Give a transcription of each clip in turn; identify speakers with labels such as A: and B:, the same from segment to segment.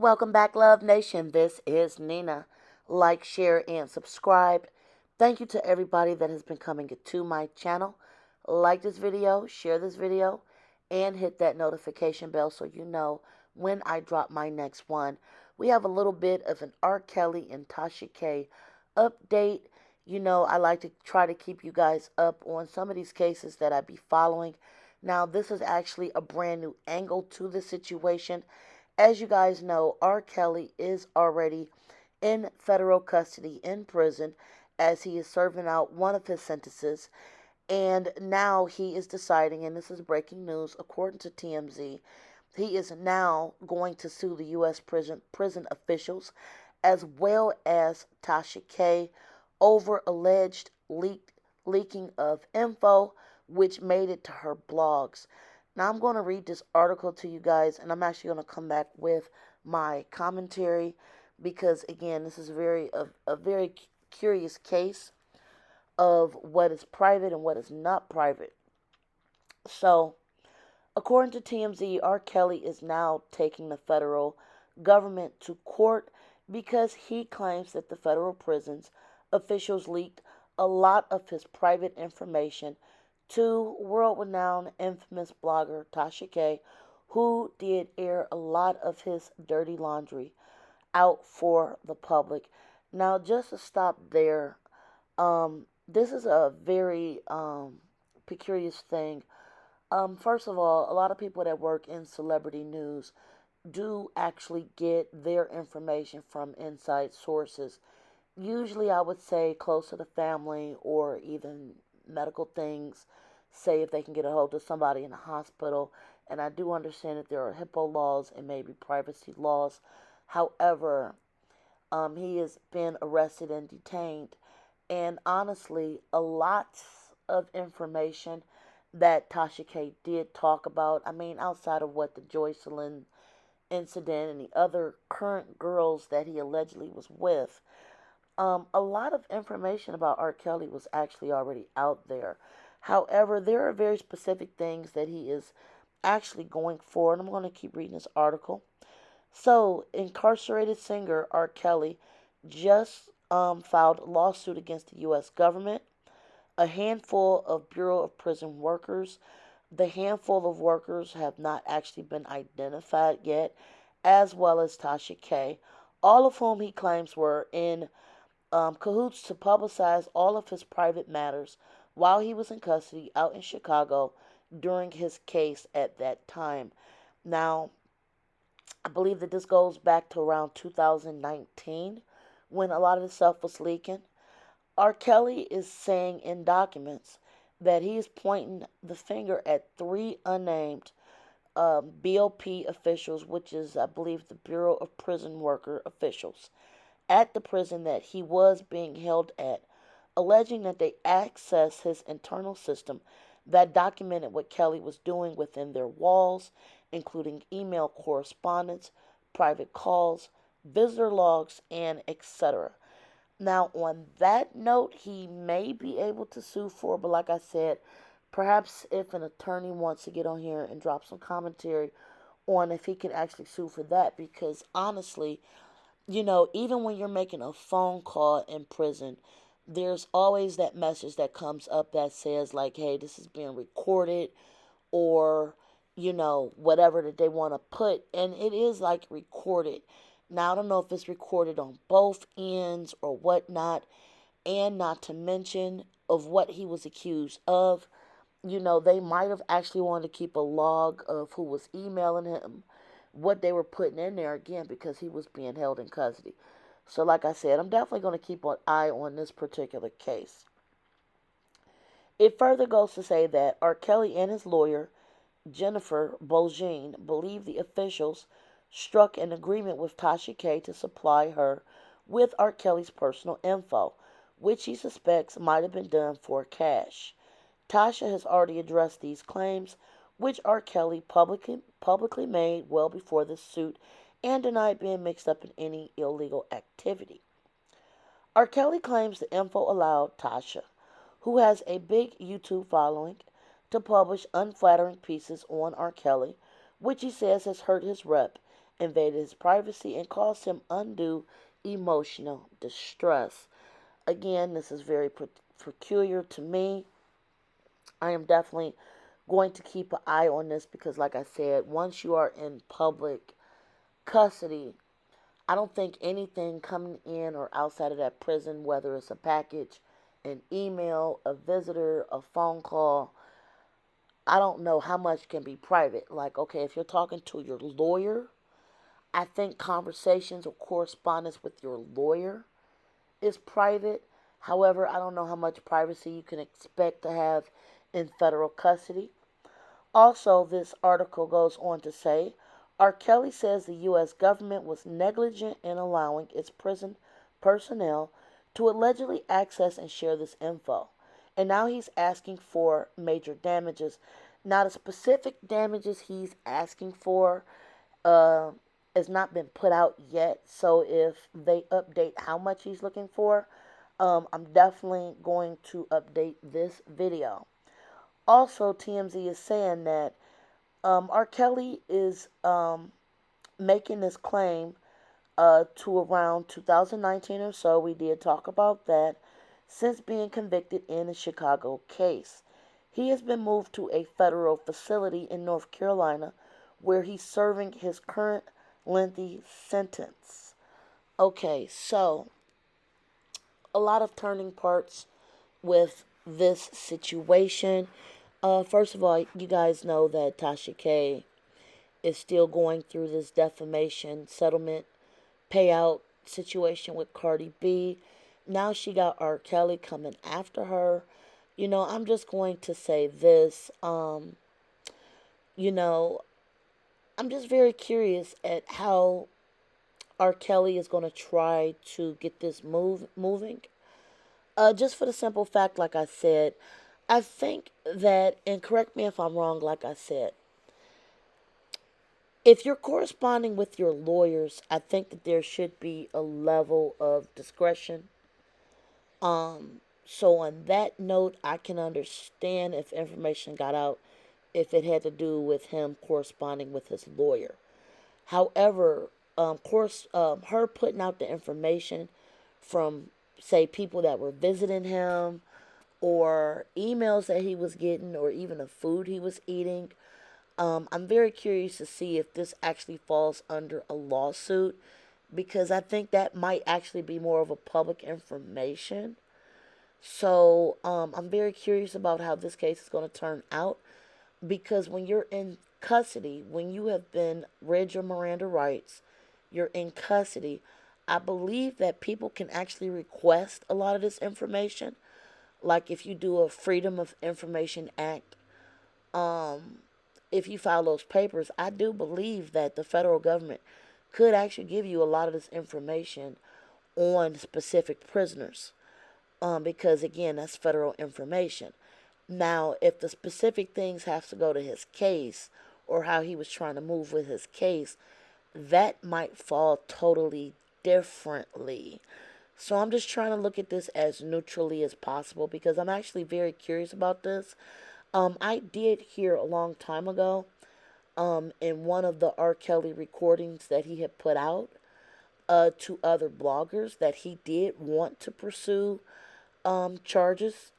A: welcome back, Love Nation. This is Nina. Like, share, and subscribe. Thank you to everybody that has been coming to my channel. Like this video, share this video, and hit that notification bell so you know when I drop my next one. We have a little bit of an R. Kelly and Tasha K update. I like to try to keep you guys up on some of these cases that I be following. Now, this is actually a brand new angle to the situation. As you guys know, R. Kelly is already in federal custody in prison as he is serving out one of his sentences. And now he is deciding, and this is breaking news according to TMZ, he is now going to sue the U.S. prison officials as well as Tasha K over alleged leaking of info which made it to her blogs. Now I'm going to read this article to you guys, and I'm actually going to come back with my commentary because, again, this is a very curious case of what is private and what is not private. So, according to TMZ, R. Kelly is now taking the federal government to court because he claims that the federal prisons officials leaked a lot of his private information to world-renowned infamous blogger Tasha K, who did air a lot of his dirty laundry out for the public. Now, just to stop there, this is a very peculiar thing. First of all, a lot of people that work in celebrity news do actually get their information from inside sources. Usually, I would say close to the family or even medical things. Say if they can get a hold of somebody in a hospital. And I do understand that there are HIPAA laws and maybe privacy laws. However, he has been arrested and detained. And honestly, a lot of information that Tasha K did talk about. I mean, outside of what the Joycelyn incident and the other current girls that he allegedly was with, a lot of information about R. Kelly was actually already out there. However, there are very specific things that he is actually going for, and I'm going to keep reading this article. So, incarcerated singer R. Kelly just filed a lawsuit against the U.S. government, a handful of Bureau of Prison workers. The handful of workers have not actually been identified yet, as well as Tasha K, all of whom he claims were in cahoots to publicize all of his private matters while he was in custody out in Chicago during his case at that time. Now, I believe that this goes back to around 2019 when a lot of this stuff was leaking. R. Kelly is saying in documents that he is pointing the finger at three unnamed BOP officials, which is, I believe, the Bureau of Prison Worker officials, at the prison that he was being held at, alleging that they accessed his internal system that documented what Kelly was doing within their walls, including email correspondence, private calls, visitor logs, and etc. Now, on that note, he may be able to sue for, but like I said, perhaps if an attorney wants to get on here and drop some commentary on if he can actually sue for that, because honestly, even when you're making a phone call in prison, there's always that message that comes up that says, like, hey, this is being recorded, or, whatever that they want to put. And it is like recorded. Now, I don't know if it's recorded on both ends or whatnot, and not to mention of what he was accused of. They might have actually wanted to keep a log of who was emailing him, what they were putting in there, again, because he was being held in custody. So, like I said, I'm definitely going to keep an eye on this particular case. It further goes to say that R. Kelly and his lawyer, Jennifer Bolgene, believe the officials struck an agreement with Tasha K to supply her with R. Kelly's personal info, which he suspects might have been done for cash. Tasha has already addressed these claims, which R. Kelly publicly made well before this suit, and denied being mixed up in any illegal activity. R. Kelly claims the info allowed Tasha, who has a big YouTube following, to publish unflattering pieces on R. Kelly, which he says has hurt his rep invaded his privacy, and caused him undue emotional distress. Again, this is very peculiar to me. I am definitely going to keep an eye on this because, like I said, once you are in public custody, I don't think anything coming in or outside of that prison, whether it's a package, an email, a visitor, a phone call, I don't know how much can be private. Like, okay, if you're talking to your lawyer, I think conversations or correspondence with your lawyer is private. However, I don't know how much privacy you can expect to have in federal custody. Also, this article goes on to say R. Kelly says the U.S. government was negligent in allowing its prison personnel to allegedly access and share this info. And now he's asking for major damages. Now, the specific damages he's asking for uh, has not been put out yet. So, if they update how much he's looking for, I'm definitely going to update this video. Also, TMZ is saying that R. Kelly is making this claim to around 2019 or so. We did talk about that. Since being convicted in the Chicago case, he has been moved to a federal facility in North Carolina where he's serving his current lengthy sentence. Okay, so a lot of turning parts with this situation. First of all, you guys know that Tasha K is still going through this defamation settlement payout situation with Cardi B. Now she got R. Kelly coming after her. I'm just going to say this. You know, I'm just very curious at how R. Kelly is going to try to get this moving. Just for the simple fact, like I said, I think that, and correct me if I'm wrong, like I said, if you're corresponding with your lawyers, I think that there should be a level of discretion. So on that note, I can understand if information got out if it had to do with him corresponding with his lawyer. However, her putting out the information from, say, people that were visiting him, or emails that he was getting, or even the food he was eating. I'm very curious to see if this actually falls under a lawsuit, because I think that might actually be more of a public information. So I'm very curious about how this case is going to turn out, because when you're in custody, when you have been read your Miranda rights, you're in custody. I believe that people can actually request a lot of this information. Like if you do a Freedom of Information Act, if you file those papers, I do believe that the federal government could actually give you a lot of this information on specific prisoners, because again, that's federal information. Now, if the specific things have to go to his case or how he was trying to move with his case, that might fall totally differently. So I'm just trying to look at this as neutrally as possible, because I'm actually very curious about this. I did hear a long time ago, in one of the R. Kelly recordings that he had put out to other bloggers, that he did want to pursue charges,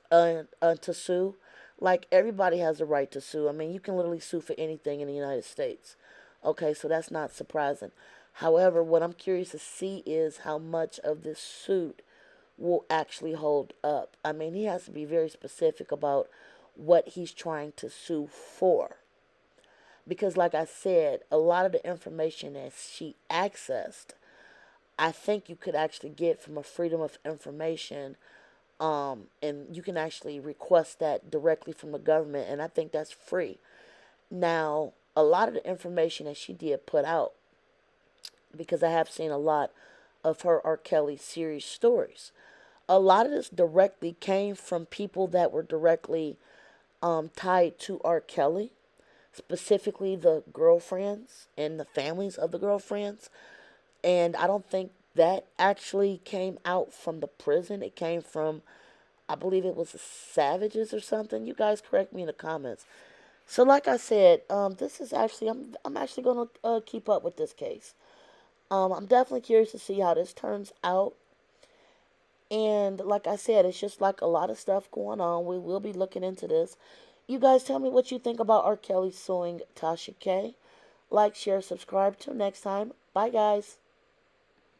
A: to sue. Like, everybody has the right to sue. I mean, you can literally sue for anything in the United States. Okay, so that's not surprising. However, what I'm curious to see is how much of this suit will actually hold up. I mean, he has to be very specific about what he's trying to sue for. Because, like I said, a lot of the information that she accessed, I think you could actually get from a Freedom of Information, and you can actually request that directly from the government, and I think that's free. Now, a lot of the information that she did put out, because I have seen a lot of her R. Kelly series stories, a lot of this directly came from people that were directly tied to R. Kelly, specifically the girlfriends and the families of the girlfriends. And I don't think that actually came out from the prison. It came from, I believe it was the Savages or something. You guys correct me in the comments. So, like I said, this is actually I'm actually gonna keep up with this case. I'm definitely curious to see how this turns out. And like I said, it's just like a lot of stuff going on. We will be looking into this. You guys tell me what you think about R. Kelly suing Tasha K. Like, share, subscribe. Till next time. Bye, guys.